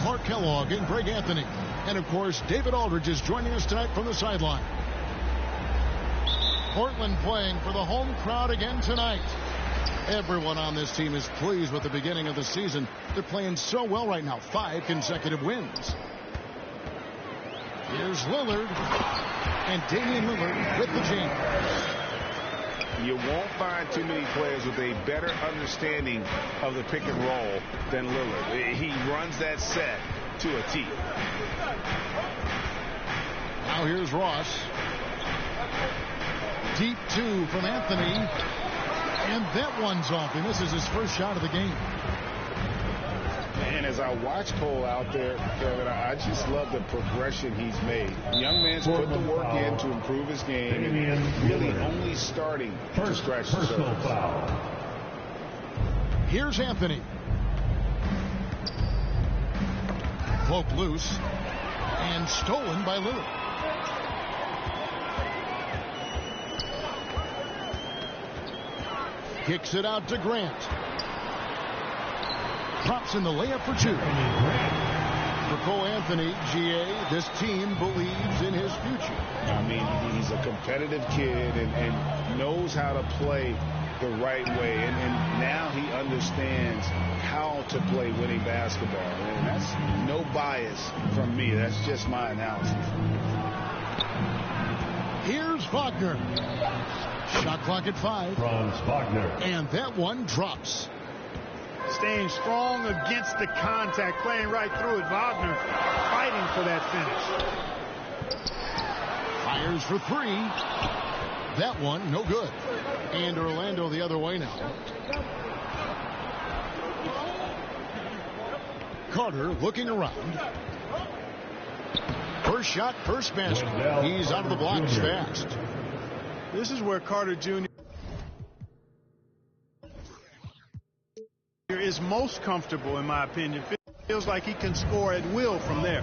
Clark Kellogg and Greg Anthony. And, of course, David Aldridge is joining us tonight from the sideline. Portland playing for the home crowd again tonight. Everyone on this team is pleased with the beginning of the season. They're playing so well right now. 5 consecutive wins. Here's Lillard. And Damian Lillard with the jam. You won't find too many players with a better understanding of the pick and roll than Lillard. He runs that set to a T. Now here's Ross. Deep 2 from Anthony. And that one's off. And this is his first shot of the game. And as I watch Cole out there, Kevin, I just love the progression he's made. Young man's put the work in to improve his game and really only starting to scratch the surface. Here's Anthony. Cloak loose and stolen by Lillard. Kicks it out to Grant. Drops in the layup for 2. For Cole Anthony, GA, this team believes in his future. I mean, he's a competitive kid and knows how to play the right way. And now he understands how to play winning basketball. And that's no bias from me. That's just my analysis. Here's Wagner. Shot clock at 5. Franz Wagner. And that one drops. Staying strong against the contact, playing right through it. Wagner fighting for that finish. Fires for 3. That one, no good. And Orlando the other way now. Carter looking around. First shot, first basket. He's out of the blocks fast. This is where Carter Jr. is most comfortable, in my opinion. Feels like he can score at will from there.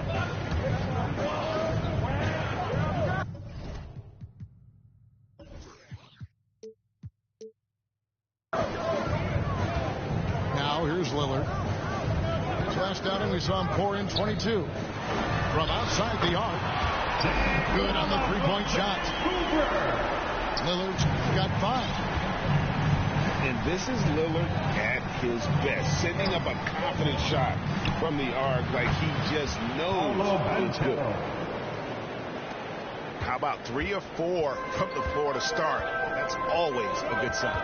Now here's Lillard. His last outing we saw him pour in 22 from outside the arc. Good on the three-point shot. Lillard's got 5. And this is Lillard at his best, sending up a confident shot from the arc like he just knows it's good. How about 3 or 4 from the floor to start? That's always a good sign.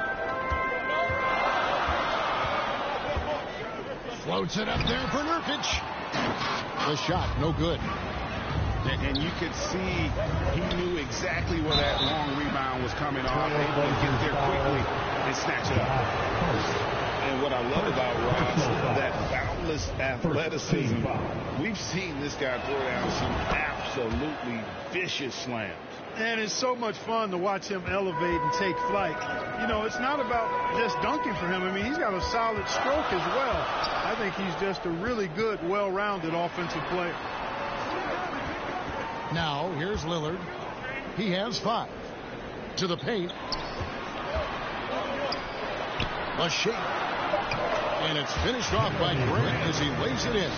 Floats it up there for Nurkic. The shot, no good. And you could see he knew exactly where that long rebound was coming off. Able to get there quickly and snatch it up. And what I love about Ross, that boundless athleticism. We've seen this guy throw down some absolutely vicious slams. And it's so much fun to watch him elevate and take flight. You know, it's not about just dunking for him. I mean, he's got a solid stroke as well. I think he's just a really good, well-rounded offensive player. Now, here's Lillard. He has 5. To the paint. A shake. And it's finished off by Grant as he lays it in.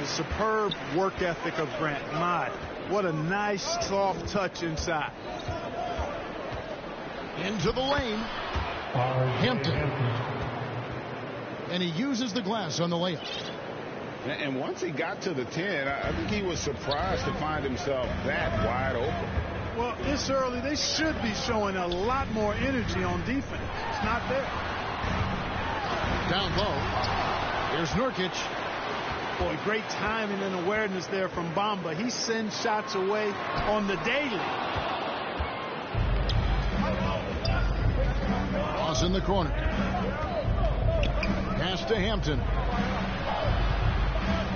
The superb work ethic of Grant. My, what a nice, soft touch inside. Into the lane. Hampton. And he uses the glass on the layup. And once he got to the 10, I think he was surprised to find himself that wide open. Well, this early, they should be showing a lot more energy on defense. It's not there. Down low. Here's Nurkic. Boy, great timing and awareness there from Bamba. He sends shots away on the daily. Cross in the corner. Pass to Hampton.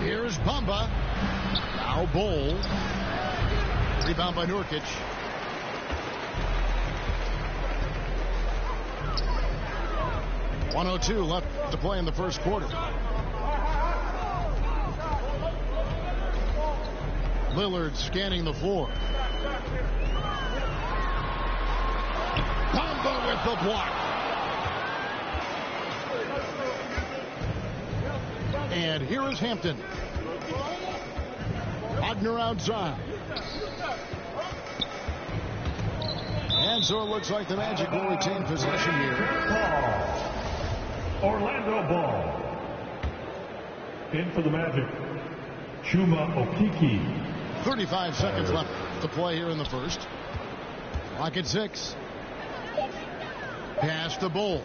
Here's Bamba. Now Bowl. Rebound by Nurkic. .102 left to play in the first quarter. Lillard scanning the floor. Bamba with the block. And here is Hampton. Wagner outside. And so it looks like the Magic will retain possession here. Orlando ball. In for the Magic, Chuma Okeke. 35 seconds left to play here in the first. Clock at 6. Pass to Bull.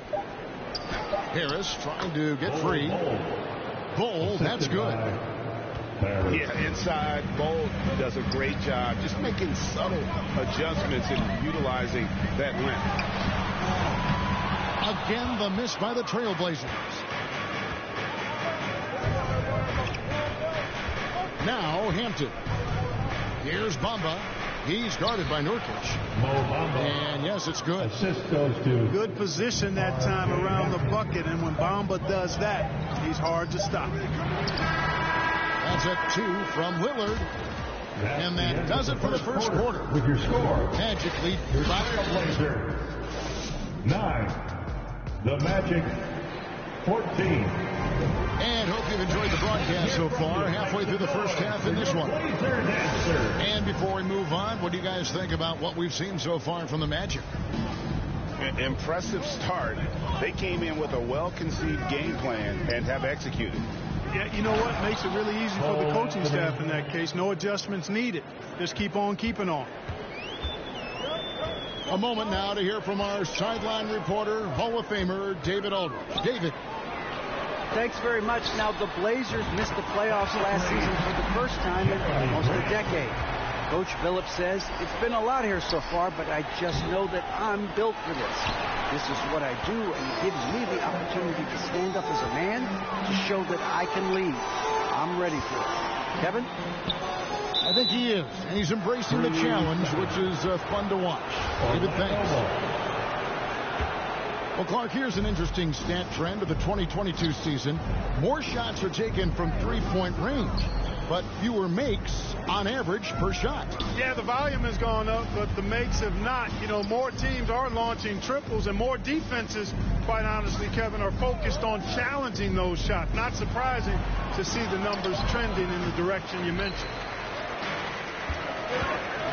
Harris trying to get free. Bull, that's good. Yeah, inside, Bull does a great job just making subtle adjustments and utilizing that length. Again, the miss by the Trailblazers. Now Hampton. Here's Bamba. He's guarded by Nurkic. And yes, it's good. Assist goes to. Good position that time around the bucket, and when Bamba does that, he's hard to stop. That's a 2 from Lillard. And that does it for the first quarter. With your score. Magic lead. Trailblazers 9. The Magic 14. And hope you've enjoyed the broadcast so far. Halfway through the first half in this one. And before we move on, what do you guys think about what we've seen so far from the Magic? Impressive start. They came in with a well-conceived game plan and have executed. Yeah, you know what? Makes it really easy for the coaching staff in that case. No adjustments needed. Just keep on keeping on. A moment now to hear from our sideline reporter, Hall of Famer David Aldridge. David. Thanks very much. Now, the Blazers missed the playoffs last season for the first time in almost a decade. Coach Phillips says, it's been a lot here so far, but I just know that I'm built for this. This is what I do, and it gives me the opportunity to stand up as a man to show that I can lead. I'm ready for it. Kevin? I think he is, and he's embracing the challenge, which is fun to watch. David, thanks. Well, Clark, here's an interesting stat trend of the 2022 season. More shots are taken from three-point range, but fewer makes on average per shot. Yeah, the volume has gone up, but the makes have not. You know, more teams are launching triples, and more defenses, quite honestly, Kevin, are focused on challenging those shots. Not surprising to see the numbers trending in the direction you mentioned.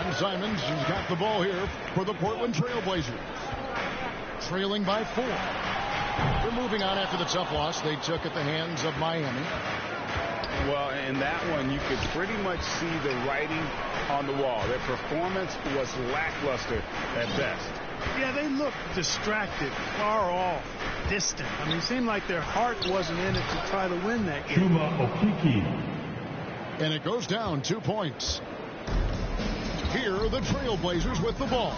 And Simons has got the ball here for the Portland Trailblazers. Trailing by 4. They're moving on after the tough loss they took at the hands of Miami. Well, in that one, you could pretty much see the writing on the wall. Their performance was lackluster at best. Yeah, they looked distracted, far off, distant. I mean, it seemed like their heart wasn't in it to try to win that game. Chuma Okeke. And it goes down 2 points. Here are the Trailblazers with the ball.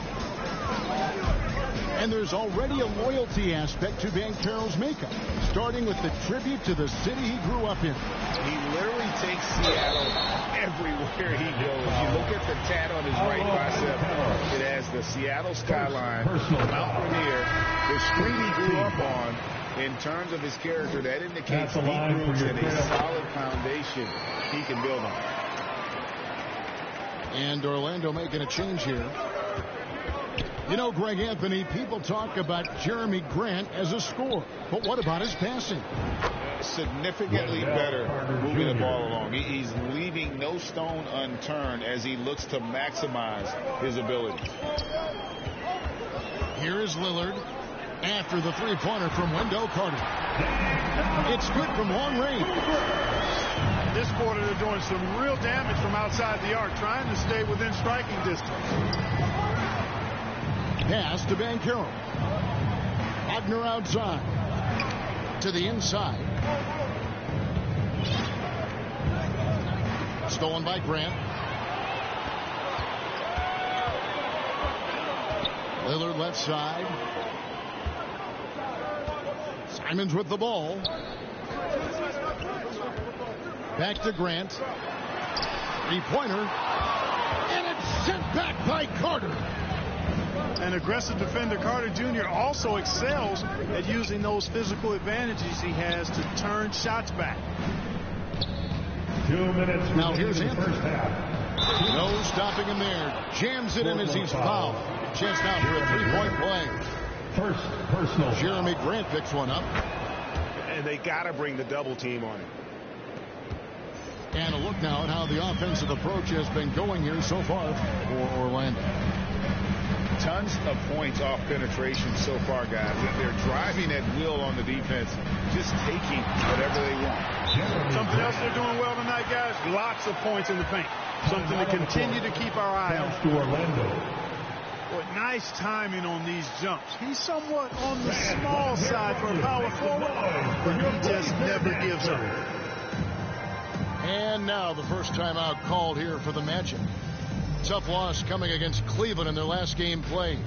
And there's already a loyalty aspect to Banchero's makeup, starting with the tribute to the city he grew up in. He literally takes Seattle everywhere he goes. You look at the tat on his right bicep, it has the Seattle skyline, Mount Rainier, the street he grew up on. In terms of his character, that indicates he proves that a solid foundation he can build on. And Orlando making a change here. You know, Greg Anthony, people talk about Jeremy Grant as a scorer, but what about his passing? Significantly better moving the ball along. He's leaving no stone unturned as he looks to maximize his ability. Here is Lillard after the three-pointer from Wendell Carter. It's good from long range. This quarter, they're doing some real damage from outside the arc, trying to stay within striking distance. Pass to Banchero. Wagner outside. To the inside. Stolen by Grant. Lillard left side. Simons with the ball. Back to Grant. Three-pointer. And it's sent back by Carter. An aggressive defender, Carter Jr. also excels at using those physical advantages he has to turn shots back. 2 minutes. Now here's Anthony. First half. No stopping him there. Jams it in as he's fouled. Chance now for a three-point play. First personal. Jeremy Grant picks one up. And they got to bring the double team on him. And a look now at how the offensive approach has been going here so far for Orlando. Tons of points off penetration so far, guys. They're driving at will on the defense, just taking whatever they want. Something else they're doing well tonight, guys, lots of points in the paint. Something to continue to keep our eye on. To Orlando. Boy, nice timing on these jumps. He's somewhat on the small side for a power forward, but he just never gives up. And now the first timeout called here for the Magic. Tough loss coming against Cleveland in their last game played.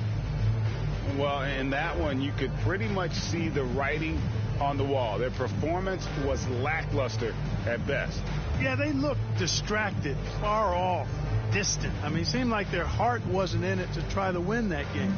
Well, in that one, you could pretty much see the writing on the wall. Their performance was lackluster at best. Yeah, they looked distracted, far off, distant. I mean, it seemed like their heart wasn't in it to try to win that game.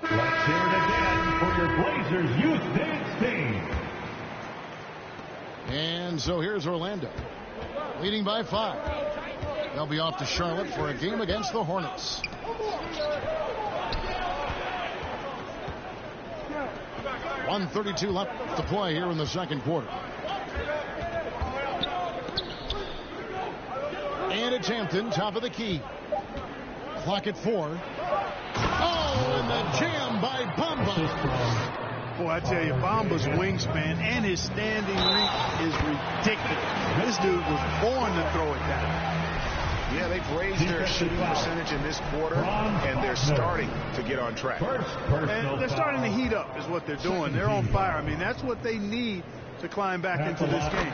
Let's hear it again for your Blazers youth dance team. And so here's Orlando, leading by 5. They'll be off to Charlotte for a game against the Hornets. .132 left to play here in the second quarter. And it's Hampton, top of the key. Clock at 4. Oh, and the jam by Bamba. Boy, I tell you, Bamba's wingspan and his standing reach is ridiculous. This dude was born to throw it down. Yeah, they've raised their shooting percentage in this quarter, and they're starting to get on track. And they're starting to heat up is what they're doing. They're on fire. I mean, that's what they need to climb back into this game.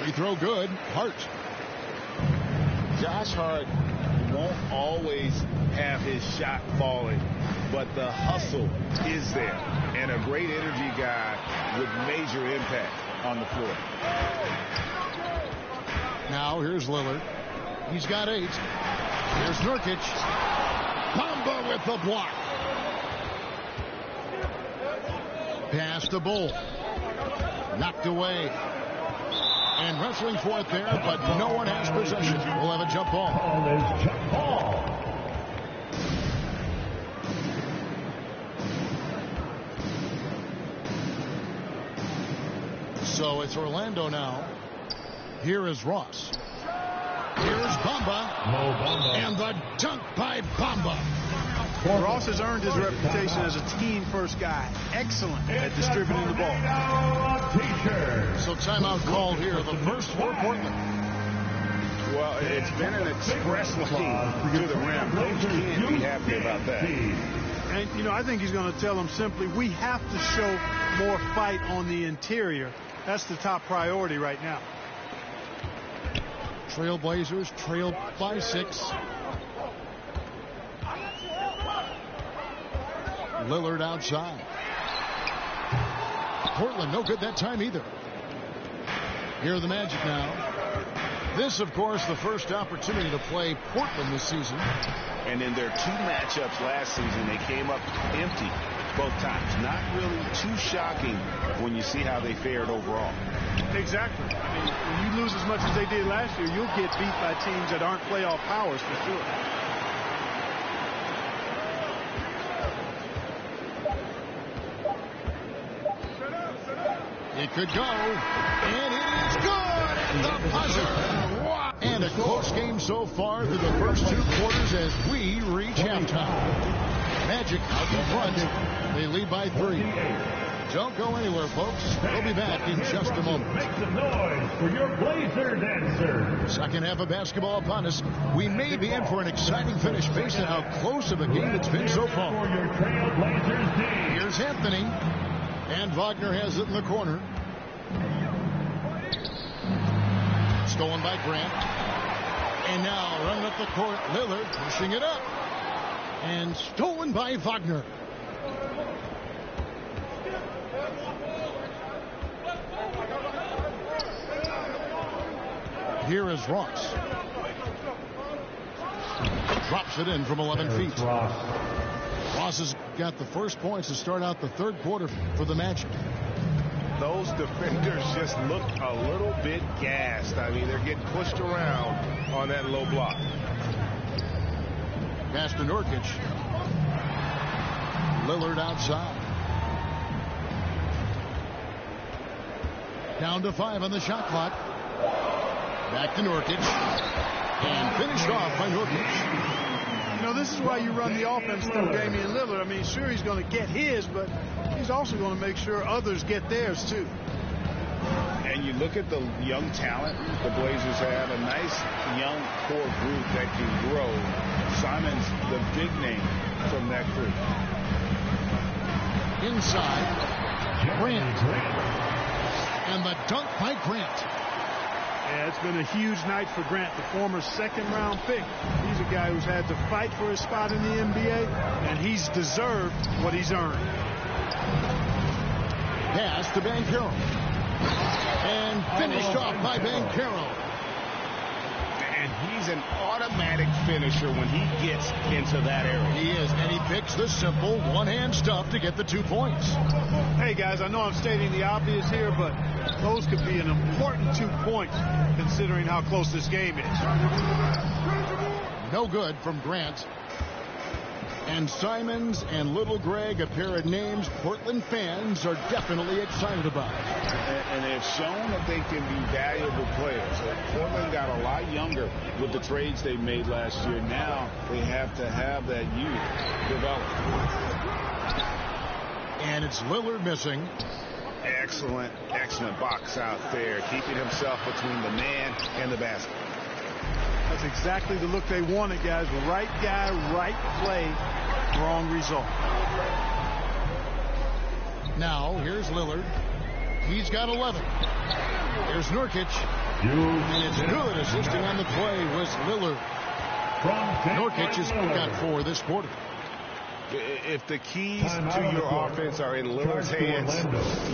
Free throw good. Hart. Josh Hart won't always have his shot falling, but the hustle is there, and a great energy guy with major impact on the floor. Now here's Lillard. He's got 8. Here's Nurkic. Bamba with the block. Pass to Bull. Knocked away. And wrestling for it there, but no one has possession. We'll have a jump ball. Jump ball. So it's Orlando now. Here is Ross. Here's Bamba. And the dunk by Bamba. Ross has earned his reputation as a team-first guy. Excellent at distributing the ball. So timeout called here, the first for Portland. Well, it's been an express lane to the rim. Coach can't be happy about that. And, you know, I think he's going to tell them simply, we have to show more fight on the interior. That's the top priority right now. Trailblazers trailed by 6. Lillard outside. Portland no good that time either. Here are the Magic now. This, of course, the first opportunity to play Portland this season. And in their 2 matchups last season, they came up empty both times. Not really too shocking when you see how they fared overall. Exactly. I mean, when you lose as much as they did last year, you'll get beat by teams that aren't playoff powers for sure. It could go, and it is good at the buzzer. And a close game so far through the first 2 quarters as we reach halftime. Magic out in front. They lead by 3. Don't go anywhere, folks. We'll be back in just a moment. Make some noise for your Blazer dancers. Second half of basketball upon us. We may be in for an exciting finish based on how close of a game it's been so far. For your Trailblazers team. Here's Anthony. And Wagner has it in the corner. Stolen by Grant. And now running up the court, Lillard pushing it up. And stolen by Wagner. Here is Ross. Drops it in from 11 feet. Ross has got the first points to start out the third quarter for the Magic. Those defenders just look a little bit gassed. I mean, they're getting pushed around on that low block. Pass to Nurkic. Lillard outside. Down to 5 on the shot clock. Back to Nurkic. And finished off by Nurkic. You know, this is why you run the offense through Damian Lillard. I mean, sure, he's going to get his, but he's also going to make sure others get theirs, too. And you look at the young talent the Blazers have, a nice young core group that can grow. Simon's the big name from that group. Inside, Grant. And the dunk by Grant. Yeah, it's been a huge night for Grant, the former second-round pick. He's a guy who's had to fight for his spot in the NBA, and he's deserved what he's earned. Pass to Banchero. And finished off by Banchero. And he's an automatic finisher when he gets into that area. He is, and he picks the simple one-hand stuff to get the 2 points. Hey, guys, I know I'm stating the obvious here, but those could be an important 2 points considering how close this game is. No good from Grant. And Simons and Little Greg, a pair of names Portland fans are definitely excited about. And they've shown that they can be valuable players. Portland got a lot younger with the trades they made last year. Now they have to have that youth develop. And it's Lillard missing. Excellent, excellent box out there, keeping himself between the man and the basket. That's exactly the look they wanted, guys. Right guy, right play, wrong result. Now, here's Lillard. He's got 11. Here's Nurkic. And it's good. Assisting on the play was Lillard. Nurkic has got 4 this quarter. If the keys to your offense are in Lillard's hands,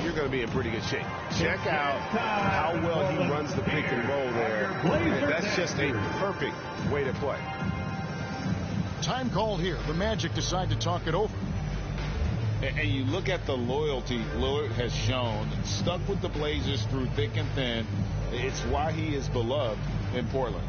you're going to be in pretty good shape. Check out how well he runs the pick and roll there. And that's just a perfect way to play. Time called here. The Magic decide to talk it over. And you look at the loyalty Lillard has shown, stuck with the Blazers through thick and thin. It's why he is beloved in Portland.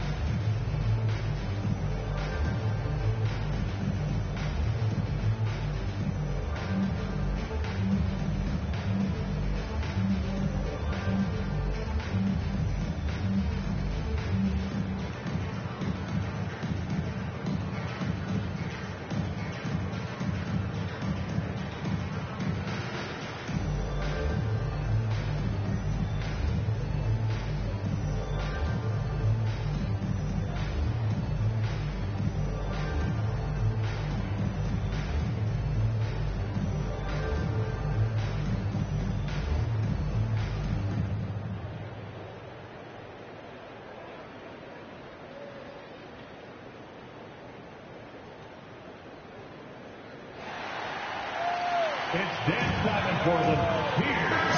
It's dance time in Portland.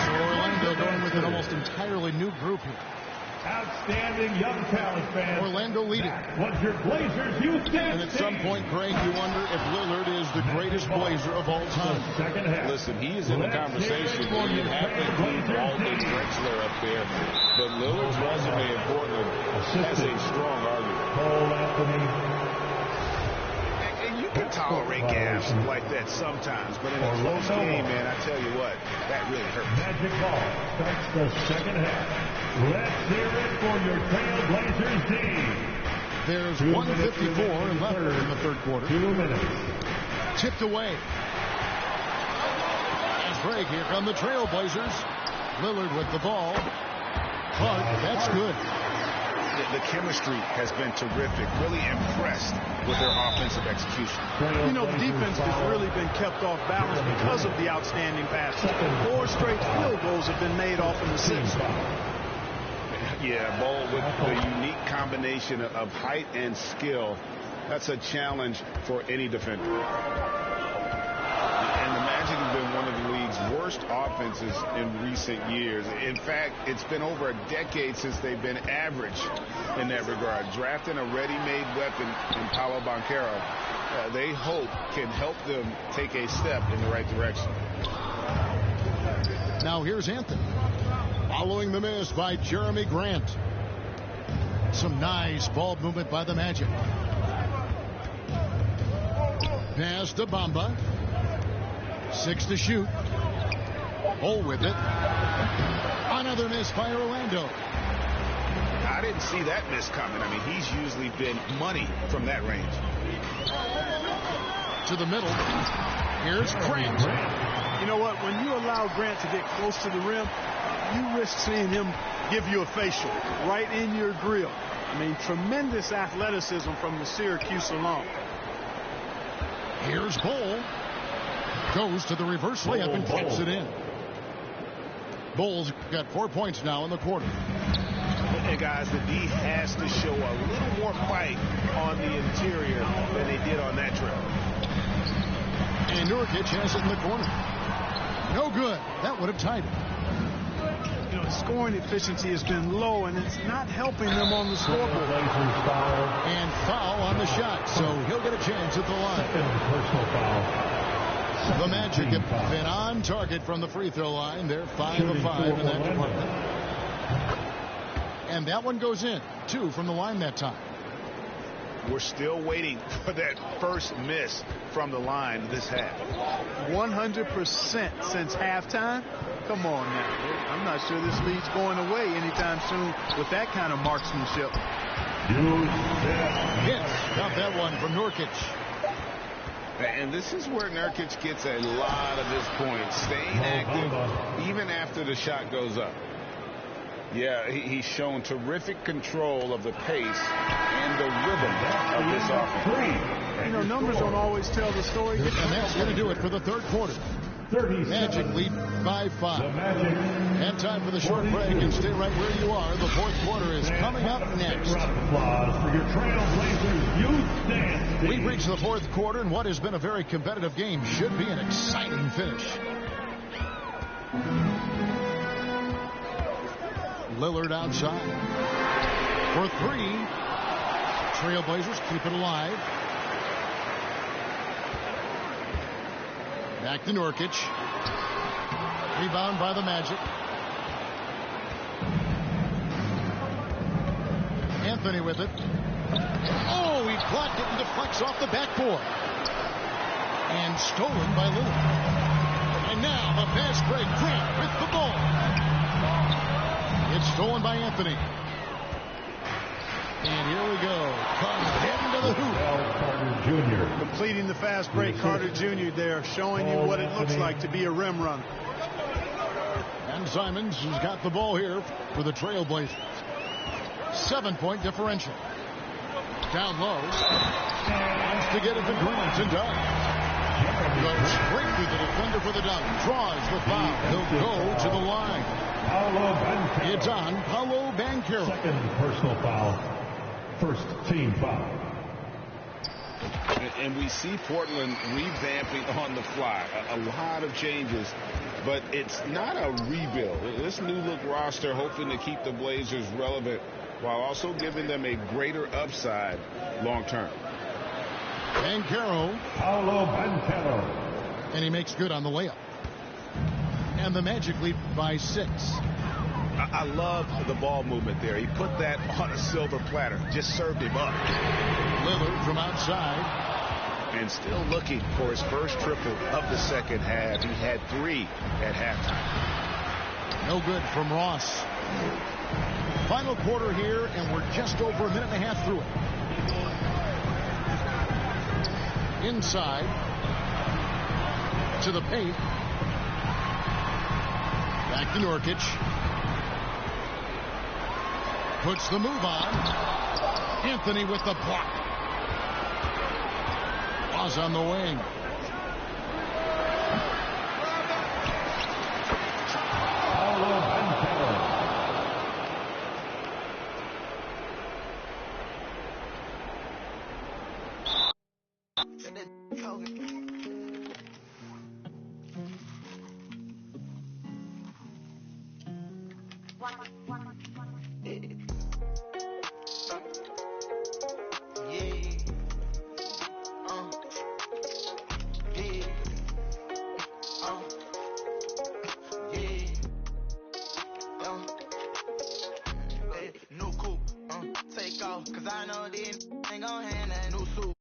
So Orlando going with an almost entirely new group here. Outstanding young talent fans. Orlando leading. What's your Blazers youth dance? And at some point, Greg, you wonder if Lillard is the greatest Blazer of all time. Second half. Listen, he is in the conversation. You have to include Alden Drexler up there. But Lillard's resume in Portland has a strong argument. Cole Anthony. And you can tolerate gaps like that sometimes. But in a close game, man, I tell you what, that really hurts. Magic ball starts the second half. Let's hear it for your Trailblazers team. There's 1:54 left in the third quarter. 2 minutes. Tipped away. As Greg, here come the Trailblazers. Lillard with the ball. Clark, that's good. The chemistry has been terrific. Really impressed with their offensive execution. You know, the defense has really been kept off balance because of the outstanding passes. 4 straight field goals have been made off in the sixth. Yeah, Bol with the unique combination of height and skill. That's a challenge for any defender. And the Magic have been one of the league's worst offenses in recent years. In fact, it's been over a decade since they've been average in that regard. Drafting a ready-made weapon in Paolo Banchero, they hope can help them take a step in the right direction. Now here's Anthony. Following the miss by Jeremy Grant. Some nice ball movement by the Magic. Pass to Bamba. 6 to shoot. Hole with it. Another miss by Orlando. I didn't see that miss coming. I mean, he's usually been money from that range. To the middle. Here's Grant. You know what? When you allow Grant to get close to the rim, you risk seeing him give you a facial right in your grill. I mean, tremendous athleticism from the Syracuse alum. Here's Bol. Goes to the reverse layup and kicks it in. Bol's got 4 points now in the quarter. And guys, the D has to show a little more fight on the interior than they did on that trip. And Nurkic has it in the corner. No good. That would have tied it. You know, scoring efficiency has been low, and it's not helping them on the scoreboard. And foul on the shot, so he'll get a chance at the line. Personal foul. The Magic have been on target from the free throw line. They're 5 of 5 in that department. And that one goes in. 2 from the line that time. We're still waiting for that first miss from the line this half. 100% since halftime. Come on now. I'm not sure this lead's going away anytime soon with that kind of marksmanship. Hits. Got that one from Nurkic. And this is where Nurkic gets a lot of his points, staying active even after the shot goes up. Yeah, he's shown terrific control of the pace and the rhythm of this offense. You know, numbers don't always tell the story. And that's going to do it for the third quarter. Magic lead by 5. And time for the short break, and stay right where you are. The fourth quarter is coming up next. We've reached the fourth quarter, and what has been a very competitive game should be an exciting finish. Lillard outside for 3. Trailblazers keep it alive. Back to Nurkic. Rebound by the Magic. Anthony with it. Oh, he blocked it and deflects off the backboard. And stolen by Lillard. And now the fast break. Grant with the ball. It's stolen by Anthony. And here we go. Comes heading to the hoop. Carter Jr. Completing the fast break, Carter Jr. there, showing you what it looks like to be a rim runner. And Simons has got the ball here for the Trailblazers. 7-point differential. Down low. Wants to get it to Grant and does. Goes straight through the defender for the dunk. Draws the foul. He'll go to the line. It's on Paolo Banchero. Second personal foul. First team foul. And we see Portland revamping on the fly. A lot of changes, but it's not a rebuild. This new look roster hoping to keep the Blazers relevant while also giving them a greater upside long term. Banchero. Paolo Banchero. And he makes good on the layup. And the Magic lead by 6. I love the ball movement there. He put that on a silver platter. Just served him up. Lillard from outside. And still looking for his first triple of the second half. He had 3 at halftime. No good from Ross. Final quarter here, and we're just over a minute and a half through it. Inside. To the paint. Back to Nurkic. Puts the move on. Anthony with the block. Was on the wing. New coupe, take off, cause I know these ain't gon' hand that new suit.